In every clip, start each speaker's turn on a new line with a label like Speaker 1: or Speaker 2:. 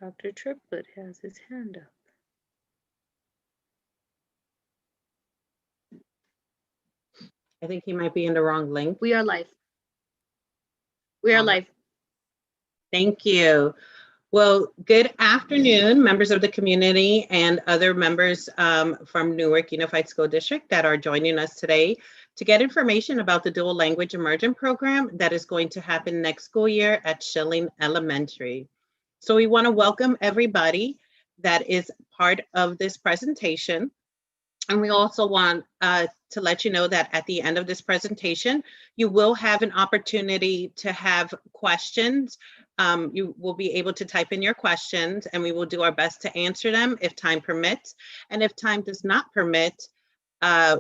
Speaker 1: Dr. Triplet has his hand up.
Speaker 2: I think he might be in the wrong link.
Speaker 1: We are live. We are live.
Speaker 2: Thank you. Well, good afternoon, members of the community and other members from Newark Unified School District that are joining us today to get information about the Dual Language Immersion program that is going to happen next school year at Schilling Elementary. So we want to welcome everybody that is part of this presentation. And we also want to let you know that at the end of this presentation, you will have an opportunity to have questions. You will be able to type in your questions and we will do our best to answer them if time permits. And if time does not permit,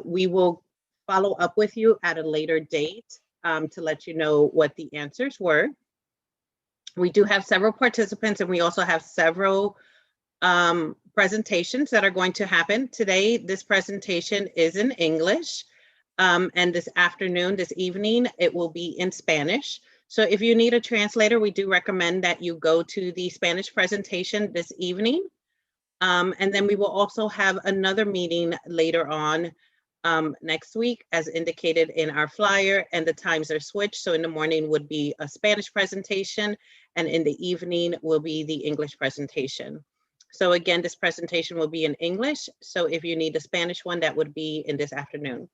Speaker 2: we will follow up with you at a later date to let you know what the answers were. We do have several participants and we also have several presentations that are going to happen today. This presentation is in English and this afternoon, this evening, it will be in Spanish. So if you need a translator, we do recommend that you go to the Spanish presentation this evening. And then we will also have another meeting later on next week as indicated in our flyer, and the times are switched. So in the morning would be a Spanish presentation and in the evening will be the English presentation. So again, this presentation will be in English. So if you need a Spanish one, that would be in this afternoon.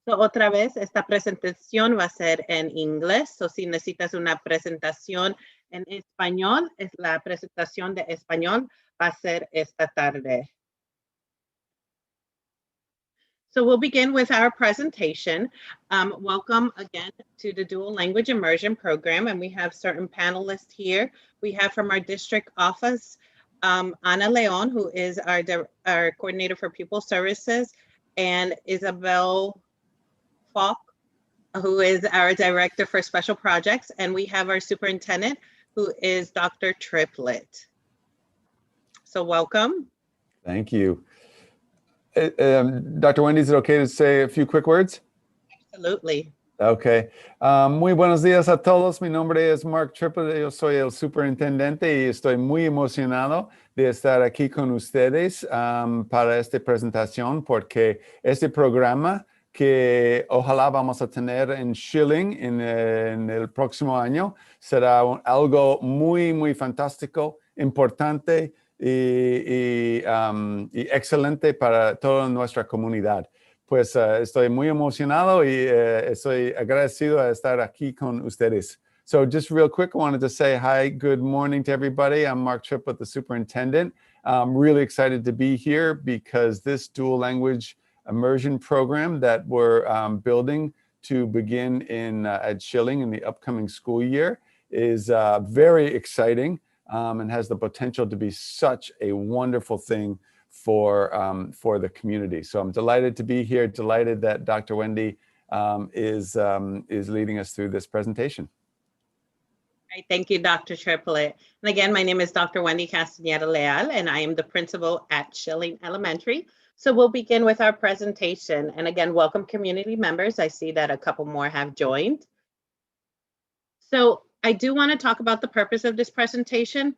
Speaker 2: So otra vez, esta presentación va a ser en inglés. So si necesitas una presentación en español, la presentación de español va a ser esta tarde. So we'll begin with our presentation. Welcome again to the Dual Language Immersion program. And we have certain panelists here. We have from our district office, Ana Leon, who is our coordinator for pupil services, and Isabel Falk, who is our director for special projects. And we have our superintendent, who is Dr. Triplet. So welcome.
Speaker 3: Thank you. Dr. Wendy, is it okay to say a few quick words?
Speaker 2: Absolutely.
Speaker 3: Okay. Muy buenos días a todos. Mi nombre es Mark Triplet. Yo soy el superintendente y estoy muy emocionado de estar aquí con ustedes para esta presentación porque este programa que ojalá vamos a tener en Schilling en el próximo año será algo muy fantástico, importante y excelente para toda nuestra comunidad. Pues estoy muy emocionado y estoy agradecido a estar aquí con ustedes. So just real quick, I wanted to say hi, good morning to everybody. I'm Mark Triplet, the superintendent. I'm really excited to be here because this dual language immersion program that we're building to begin at Schilling in the upcoming school year is very exciting and has the potential to be such a wonderful thing for the community. So I'm delighted to be here, delighted that Dr. Wendy is leading us through this presentation.
Speaker 2: Right, thank you, Dr. Triplet. And again, my name is Dr. Wendy Castañeda Leal, and I am the principal at Schilling Elementary. So we'll begin with our presentation. And again, welcome community members. I see that a couple more have joined. So I do want to talk about the purpose of this presentation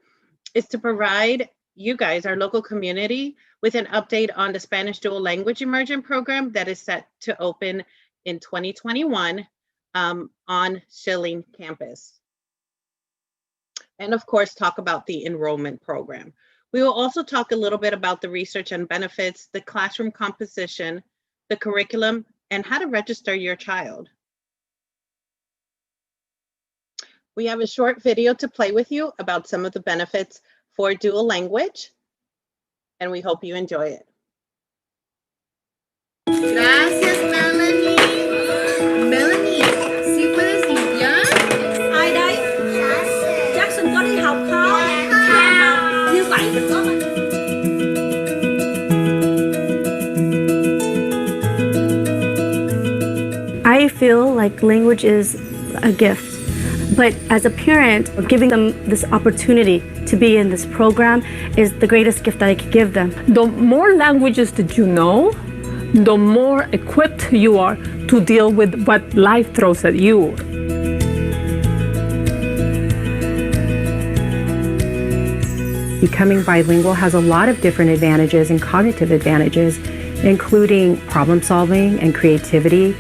Speaker 2: is to provide you guys, our local community, with an update on the Spanish Dual Language Immersion program that is set to open in 2021 on Schilling campus. And of course, talk about the enrollment program. We will also talk a little bit about the research and benefits, the classroom composition, the curriculum, and how to register your child. We have a short video to play with you about some of the benefits for dual language, and we hope you enjoy it.
Speaker 1: Gracias, Melanie. Melanie, ¿sí puedes limpiar?
Speaker 4: Ai đây? Jackson có đi học không? Như vậy được không?
Speaker 5: I feel like language is a gift. But as a parent, giving them this opportunity to be in this program is the greatest gift that I could give them.
Speaker 6: The more languages that you know, the more equipped you are to deal with what life throws at you.
Speaker 7: Becoming bilingual has a lot of different advantages and cognitive advantages, including problem solving and creativity.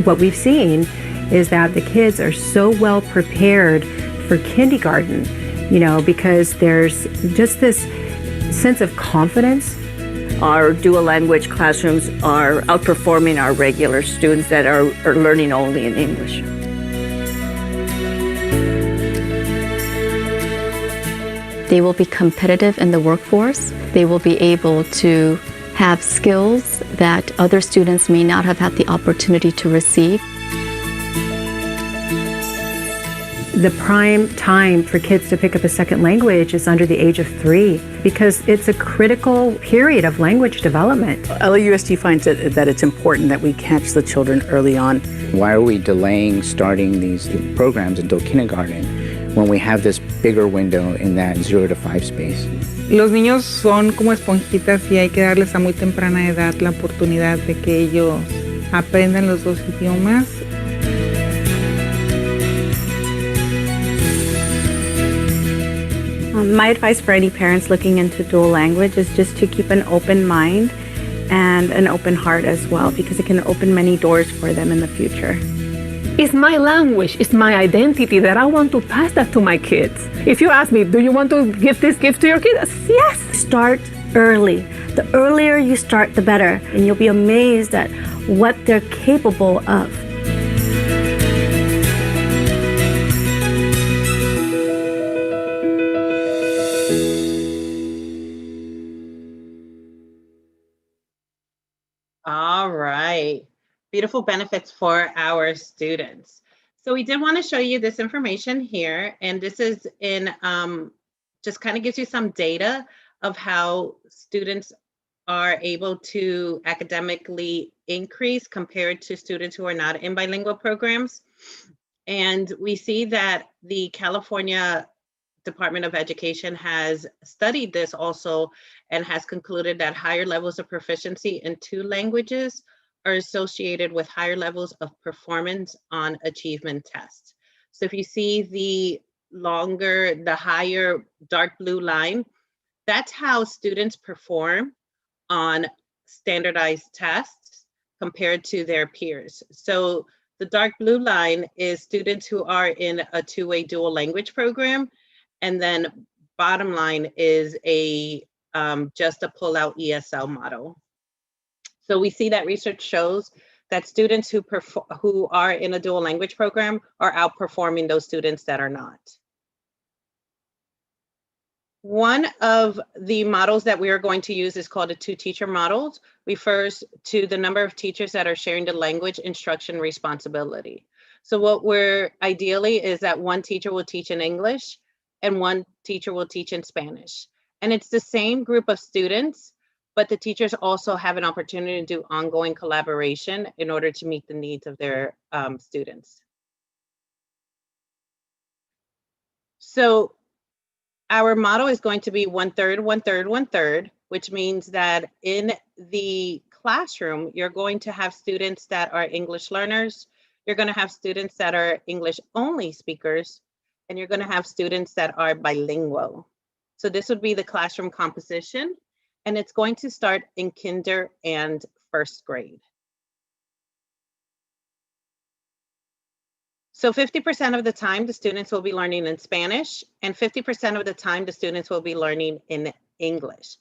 Speaker 7: What we've seen is that the kids are so well prepared for kindergarten, because there's just this sense of confidence.
Speaker 8: Our dual language classrooms are outperforming our regular students that are learning only in English.
Speaker 9: They will be competitive in the workforce. They will be able to have skills that other students may not have had the opportunity to receive.
Speaker 7: The prime time for kids to pick up a second language is under the age of 3 because it's a critical period of language development.
Speaker 10: LAUSD finds that it's important that we catch the children early on.
Speaker 11: Why are we delaying starting these programs until kindergarten when we have this bigger window in that 0 to 5 space?
Speaker 12: Los niños son como esponjitas y hay que darles a muy temprana edad la oportunidad de que ellos aprendan los dos idiomas.
Speaker 5: My advice for any parents looking into dual language is just to keep an open mind and an open heart as well, because it can open many doors for them in the future.
Speaker 6: It's my language, it's my identity that I want to pass that to my kids. If you ask me, do you want to give this gift to your kids? Yes.
Speaker 5: Start early. The earlier you start, the better, and you'll be amazed at what they're capable of.
Speaker 2: All right. Beautiful benefits for our students. So we did want to show you this information here, and this is in just kind of gives you some data of how students are able to academically increase compared to students who are not in bilingual programs. And we see that the California Department of Education has studied this also and has concluded that higher levels of proficiency in 2 languages are associated with higher levels of performance on achievement tests. So if you see the higher dark blue line, that's how students perform on standardized tests compared to their peers. So the dark blue line is students who are in a 2-way dual language program, and then bottom line is just a pull-out ESL model. So we see that research shows that students who are in a dual language program are outperforming those students that are not. One of the models that we are going to use is called a 2-teacher model. Refers to the number of teachers that are sharing the language instruction responsibility. So what we're ideally is that 1 teacher will teach in English and 1 teacher will teach in Spanish. And it's the same group of students, but the teachers also have an opportunity to do ongoing collaboration in order to meet the needs of their students. So our model is going to be 1/3, 1/3, 1/3, which means that in the classroom, you're going to have students that are English learners, you're going to have students that are English only speakers, and you're going to have students that are bilingual. So this would be the classroom composition, and it's going to start in kinder and 1st grade. So 50% of the time, the students will be learning in Spanish, and 50% of the time, the students will be learning in English.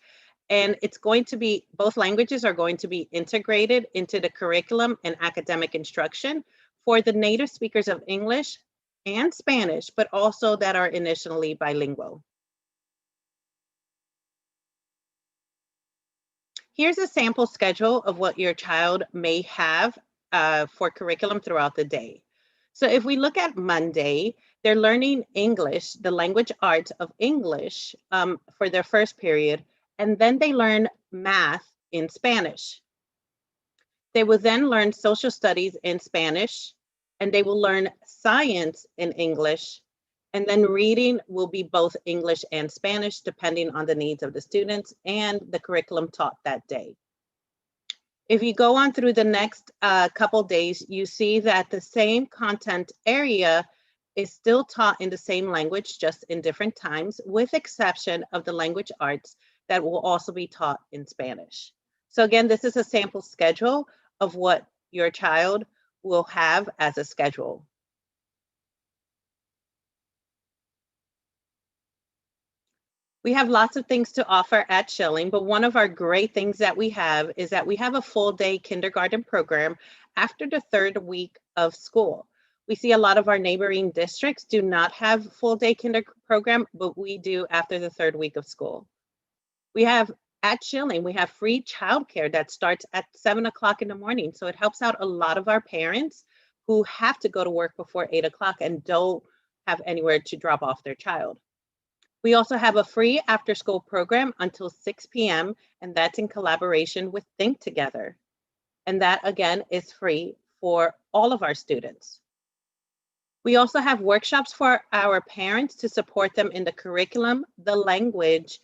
Speaker 2: And it's going to be, both languages are going to be integrated into the curriculum and academic instruction for the native speakers of English and Spanish, but also that are initially bilingual. Here's a sample schedule of what your child may have for curriculum throughout the day. So if we look at Monday, they're learning English, the language arts of English for their 1st period, and then they learn math in Spanish. They will then learn social studies in Spanish, and they will learn science in English, and then reading will be both English and Spanish, depending on the needs of the students and the curriculum taught that day. If you go on through the next couple days, you see that the same content area is still taught in the same language, just in different times, with exception of the language arts that will also be taught in Spanish. So again, this is a sample schedule of what your child will have as a schedule. We have lots of things to offer at Schilling, but one of our great things that we have is that we have a full day kindergarten program after the 3rd week of school. We see a lot of our neighboring districts do not have full day kindergarten program, but we do after the 3rd week of school. We have at Schilling, we have free childcare that starts at 7 o'clock in the morning. So it helps out a lot of our parents who have to go to work before 8 o'clock and don't have anywhere to drop off their child. We also have a free after school program until 6 p.m. and that's in collaboration with Think Together. And that again is free for all of our students. We also have workshops for our parents to support them in the curriculum, the language,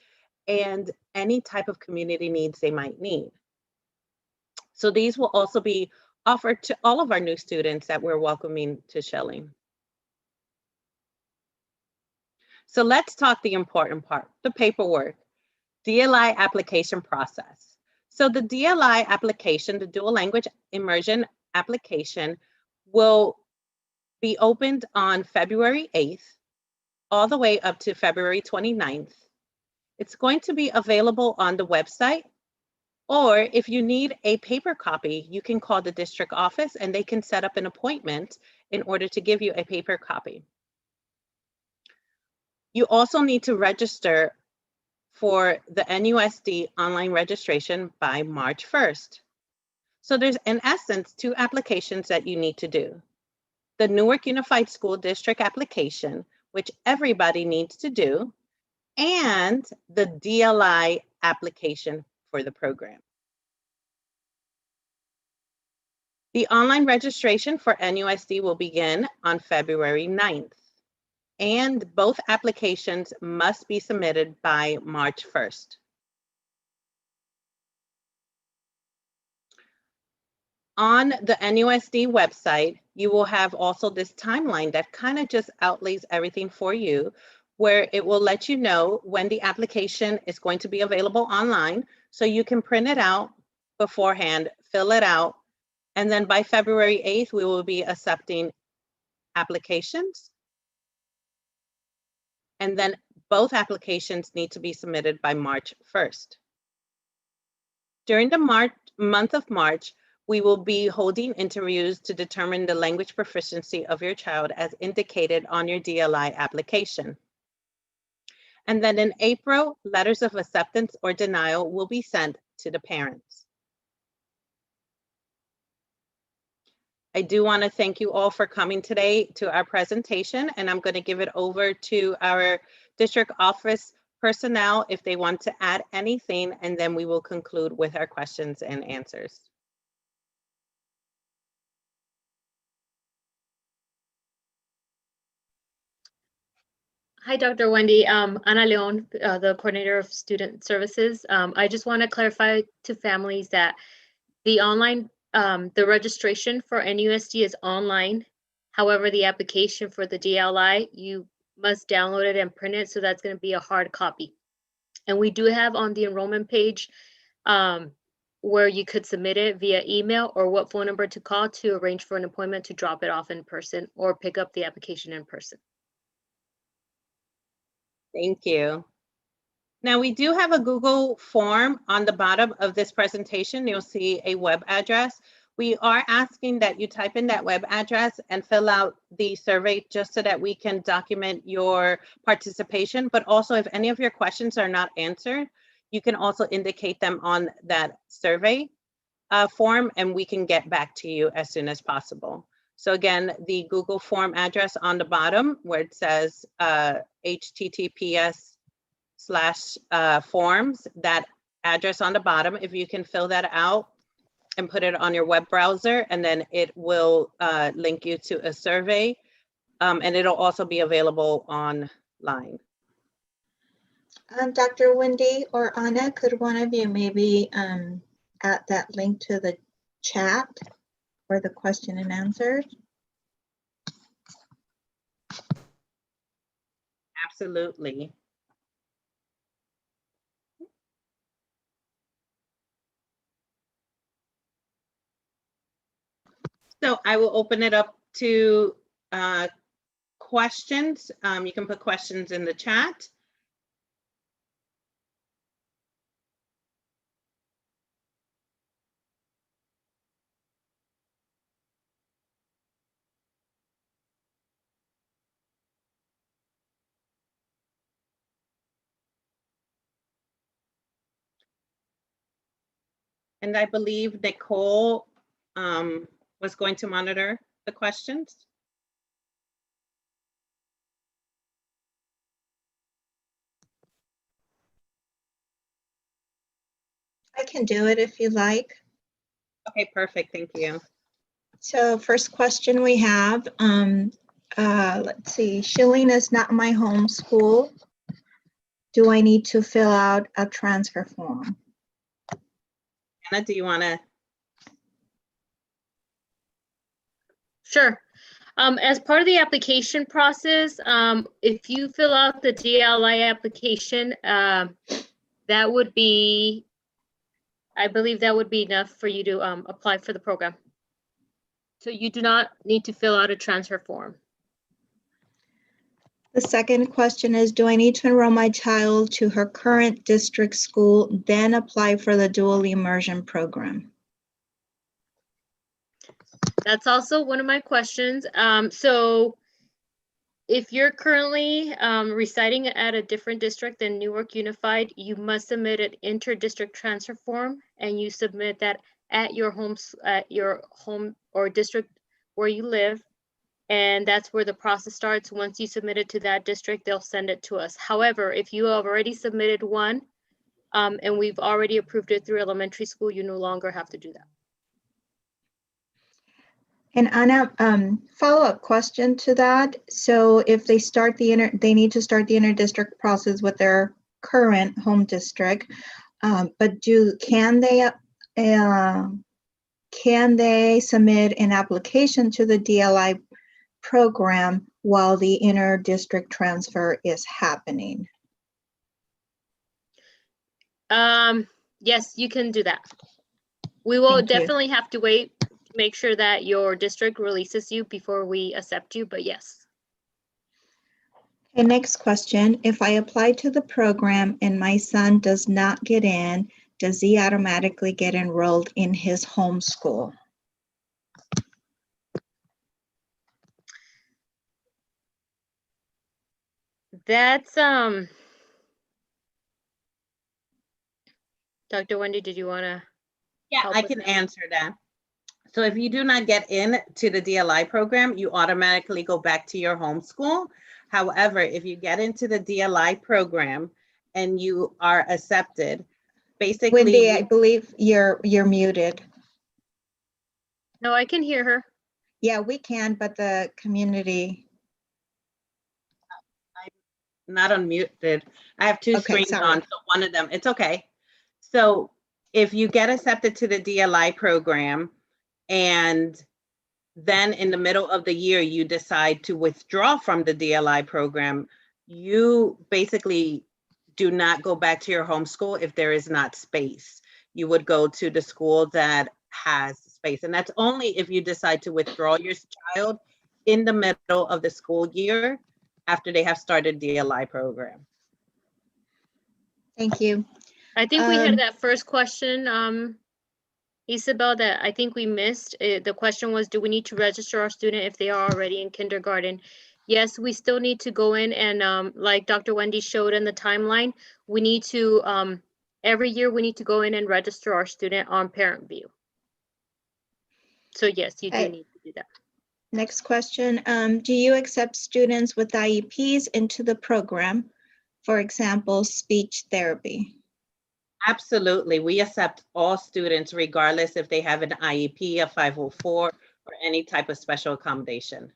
Speaker 2: and any type of community needs they might need. So these will also be offered to all of our new students that we're welcoming to Schilling. So let's talk the important part, the paperwork, DLI application process. So the DLI application, the dual language immersion application, will be opened on February 8th, all the way up to February 29th. It's going to be available on the website, or if you need a paper copy, you can call the district office and they can set up an appointment in order to give you a paper copy. You also need to register for the NUSD online registration by March 1st. So there's, in essence, 2 applications that you need to do. The Newark Unified School District application, which everybody needs to do, and the DLI application for the program. The online registration for NUSD will begin on February 9th. And both applications must be submitted by March 1st. On the NUSD website, you will have also this timeline that kind of just outlays everything for you, where it will let you know when the application is going to be available online, so you can print it out beforehand, fill it out, and then by February 8th, we will be accepting applications. And then both applications need to be submitted by March 1st. During the month of March, we will be holding interviews to determine the language proficiency of your child as indicated on your DLI application. And then in April, letters of acceptance or denial will be sent to the parents. I do want to thank you all for coming today to our presentation, and I'm going to give it over to our district office personnel if they want to add anything, and then we will conclude with our questions and answers.
Speaker 1: Hi, Dr. Wendy. Ana Leon, the coordinator of student services. I just want to clarify to families that the online, the registration for NUSD is online. However, the application for the DLI, you must download it and print it. So that's going to be a hard copy. And we do have on the enrollment page where you could submit it via email or what phone number to call to arrange for an appointment to drop it off in person or pick up the application in person.
Speaker 2: Thank you. Now we do have a Google form on the bottom of this presentation. You'll see a web address. We are asking that you type in that web address and fill out the survey just so that we can document your participation. But also if any of your questions are not answered, you can also indicate them on that survey form and we can get back to you as soon as possible. So again, the Google form address on the bottom where it says https:/forms, that address on the bottom, if you can fill that out and put it on your web browser, and then it will link you to a survey, and it'll also be available online.
Speaker 13: Dr. Wendy or Anna, could one of you maybe add that link to the chat for the question and answers?
Speaker 2: Absolutely. So I will open it up to questions. You can put questions in the chat. And I believe Nicole was going to monitor the questions.
Speaker 13: I can do it if you like.
Speaker 2: Okay, perfect. Thank you.
Speaker 13: So first question we have, let's see, Schilling is not my home school. Do I need to fill out a transfer form?
Speaker 2: Anna, do you want to?
Speaker 1: Sure. As part of the application process, if you fill out the DLI application, that would be, I believe that would be enough for you to apply for the program. So you do not need to fill out a transfer form.
Speaker 13: The second question is, do I need to enroll my child to her current district school, then apply for the dual immersion program?
Speaker 1: That's also one of my questions. So if you're currently residing at a different district than Newark Unified, you must submit an inter-district transfer form, and you submit that at your home or district where you live. And that's where the process starts. Once you submit it to that district, they'll send it to us. However, if you have already submitted one and we've already approved it through elementary school, you no longer have to do that.
Speaker 13: And Anna, follow-up question to that. So if they start they need to start the inter-district process with their current home district, but can they submit an application to the DLI program while the inter-district transfer is happening?
Speaker 1: Yes, you can do that. We will
Speaker 13: Thank you.
Speaker 1: definitely have to wait to make sure that your district releases you before we accept you, but yes.
Speaker 13: Okay, next question. If I apply to the program and my son does not get in, does he automatically get enrolled in his home school?
Speaker 1: That's Dr. Wendy, did you want to?
Speaker 2: Yeah, I can answer that. So if you do not get in to the DLI program, you automatically go back to your home school. However, if you get into the DLI program and you are accepted, basically—
Speaker 13: Wendy, I believe you're muted.
Speaker 1: No, I can hear her.
Speaker 13: Yeah, we can, but the community—
Speaker 2: I'm not unmuted. I have two
Speaker 13: Okay,
Speaker 2: screens
Speaker 13: sorry.
Speaker 2: on, so one of them, it's okay. So if you get accepted to the DLI program and then in the middle of the year, you decide to withdraw from the DLI program, you basically do not go back to your home school if there is not space. You would go to the school that has space. And that's only if you decide to withdraw your child in the middle of the school year after they have started DLI program.
Speaker 13: Thank you.
Speaker 1: I think we had that first question, Isabel, that I think we missed. The question was, do we need to register our student if they are already in kindergarten? Yes, we still need to go in and like Dr. Wendy showed in the timeline, we need to, every year we need to go in and register our student on Parent View. So yes, you do need to do that.
Speaker 13: Next question. Do you accept students with IEPs into the program? For example, speech therapy.
Speaker 2: Absolutely. We accept all students regardless if they have an IEP, a 504, or any type of special accommodation.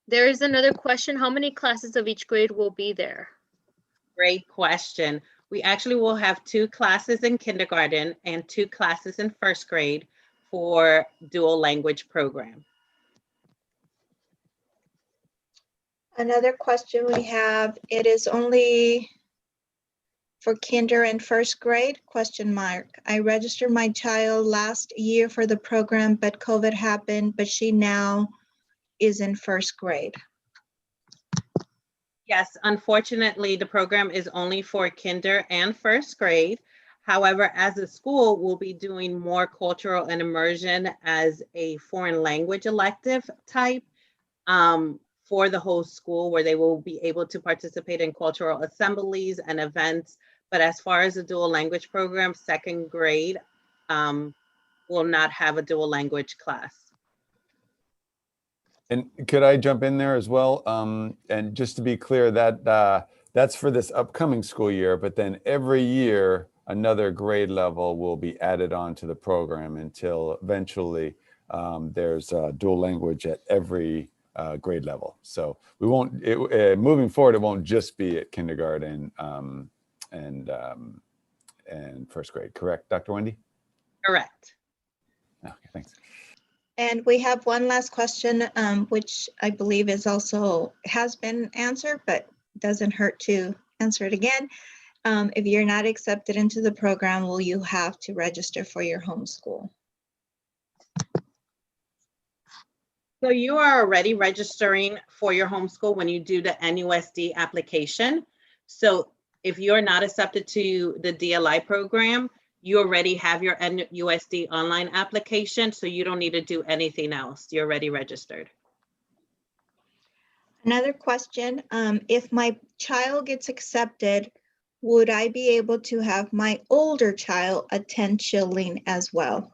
Speaker 1: There is another question. How many classes of each grade will be there?
Speaker 2: Great question. We actually will have 2 classes in kindergarten and 2 classes in first grade for dual language program.
Speaker 13: Another question we have, it is only for kinder and first grade, question mark. I registered my child last year for the program, but COVID happened, but she now is in first grade.
Speaker 2: Yes, unfortunately, the program is only for kinder and first grade. However, as a school, we'll be doing more cultural and immersion as a foreign language elective type for the whole school, where they will be able to participate in cultural assemblies and events. But as far as the dual language program, second grade will not have a dual language class.
Speaker 3: And could I jump in there as well? And just to be clear, that that's for this upcoming school year, but then every year another grade level will be added on to the program until eventually there's dual language at every grade level. So we won't, moving forward, it won't just be at kindergarten and first grade. Correct, Dr. Wendy?
Speaker 2: Correct.
Speaker 3: Okay, thanks.
Speaker 13: And we have one last question, which I believe is also has been answered, but doesn't hurt to answer it again. If you're not accepted into the program, will you have to register for your homeschool?
Speaker 2: So you are already registering for your homeschool when you do the NUSD application. So if you're not accepted to the DLI program, you already have your NUSD online application, so you don't need to do anything else. You're already registered.
Speaker 13: Another question, if my child gets accepted, would I be able to have my older child attend Schilling as well?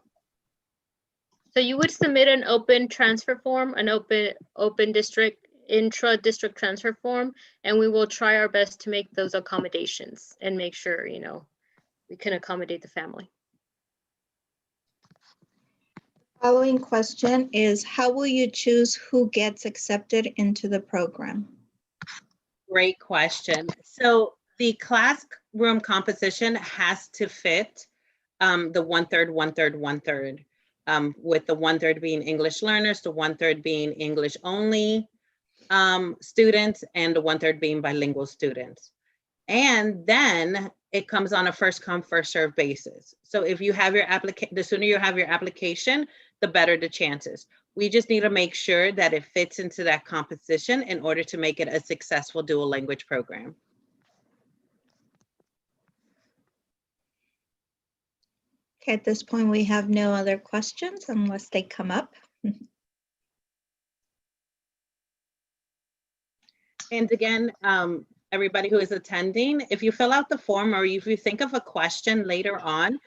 Speaker 1: So you would submit an open transfer form, an open district, intra-district transfer form, and we will try our best to make those accommodations and make sure, you know, we can accommodate the family.
Speaker 13: Following question is, how will you choose who gets accepted into the program?
Speaker 2: Great question. So the classroom composition has to fit the 1/3, 1/3, 1/3, with the 1/3 being English learners, the 1/3 being English only students, and the 1/3 being bilingual students. And then it comes on a first come, first serve basis. So if you have your application, the sooner you have your application, the better the chances. We just need to make sure that it fits into that composition in order to make it a successful dual language program.
Speaker 13: Okay, at this point, we have no other questions unless they come up.
Speaker 2: And again, everybody who is attending, if you fill out the form or if you think of a question later on,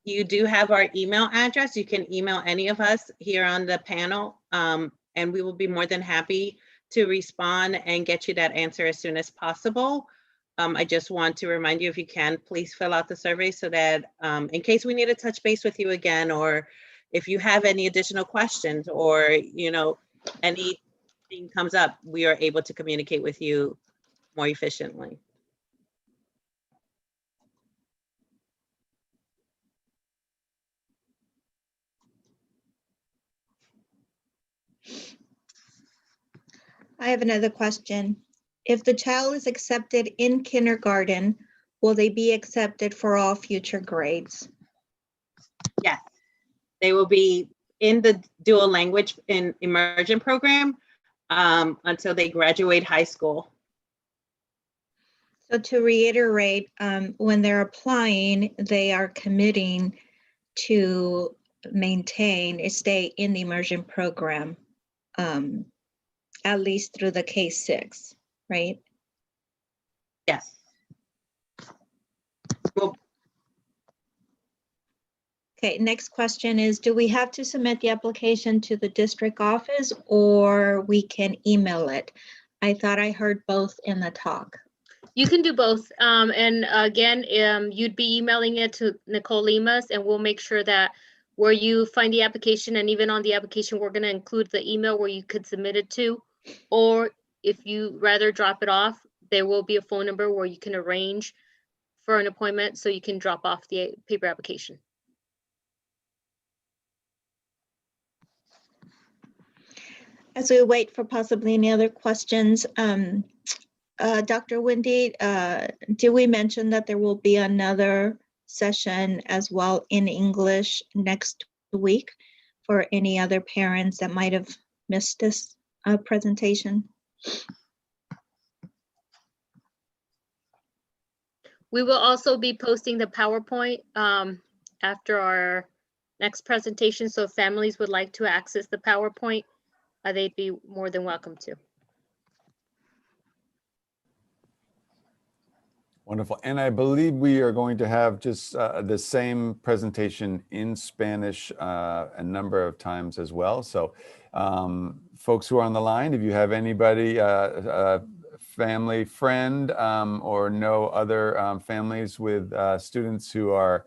Speaker 2: you do have our email address. You can email any of us here on the panel, and we will be more than happy to respond and get you that answer as soon as possible. I just want to remind you, if you can, please fill out the survey so that in case we need to touch base with you again, or if you have any additional questions or, you know, anything comes up, we are able to communicate with you more efficiently.
Speaker 13: I have another question. If the child is accepted in kindergarten, will they be accepted for all future grades?
Speaker 2: Yes, they will be in the dual language in Immersion program until they graduate high school.
Speaker 13: So to reiterate, when they're applying, they are committing to stay in the Immersion program, at least through the K-6, right?
Speaker 2: Yes. Well,
Speaker 13: okay, next question is, do we have to submit the application to the district office or we can email it? I thought I heard both in the talk.
Speaker 1: You can do both. And again, you'd be emailing it to Nicole Limas, and we'll make sure that where you find the application, and even on the application, we're going to include the email where you could submit it to. Or if you rather drop it off, there will be a phone number where you can arrange for an appointment so you can drop off the paper application.
Speaker 13: As we wait for possibly any other questions, Dr. Wendy, did we mention that there will be another session as well in English next week for any other parents that might have missed this presentation?
Speaker 1: We will also be posting the PowerPoint after our next presentation. So if families would like to access the PowerPoint, they'd be more than welcome to.
Speaker 3: Wonderful. And I believe we are going to have just the same presentation in Spanish a number of times as well. So folks who are on the line, if you have anybody, family, friend, or know other families with students who are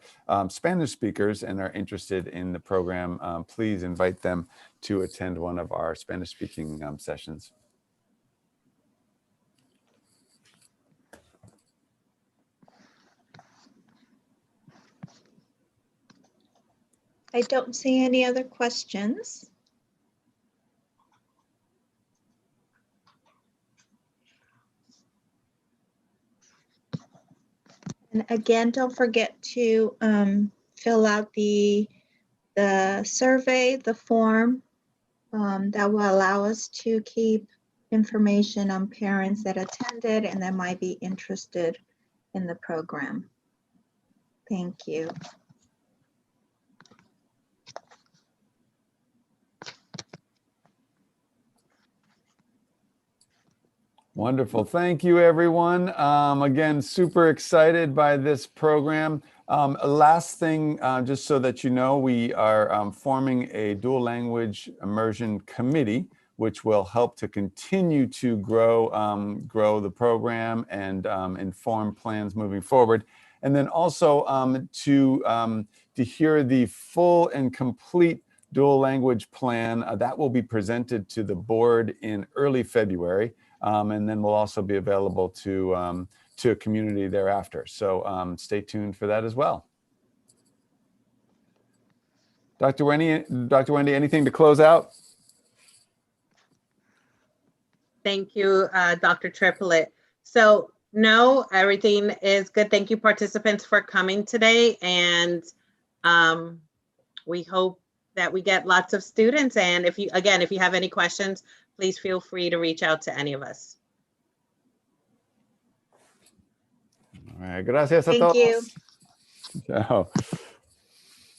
Speaker 3: Spanish speakers and are interested in the program, please invite them to attend one of our Spanish speaking sessions.
Speaker 13: I don't see any other questions. And again, don't forget to fill out the survey, the form that will allow us to keep information on parents that attended and that might be interested in the program. Thank you.
Speaker 3: Wonderful. Thank you, everyone. Again, super excited by this program. Last thing, just so that you know, we are forming a dual language immersion committee, which will help to continue to grow the program and inform plans moving forward. And then also to hear the full and complete dual language plan that will be presented to the board in early February. And then will also be available to a community thereafter. So stay tuned for that as well. Dr. Wendy, anything to close out?
Speaker 2: Thank you, Dr. Triplett. So no, everything is good. Thank you, participants, for coming today. And we hope that we get lots of students. And if you have any questions, please feel free to reach out to any of us.
Speaker 3: All right, gracias a
Speaker 13: Thank
Speaker 3: todos.
Speaker 13: you.
Speaker 3: Ciao.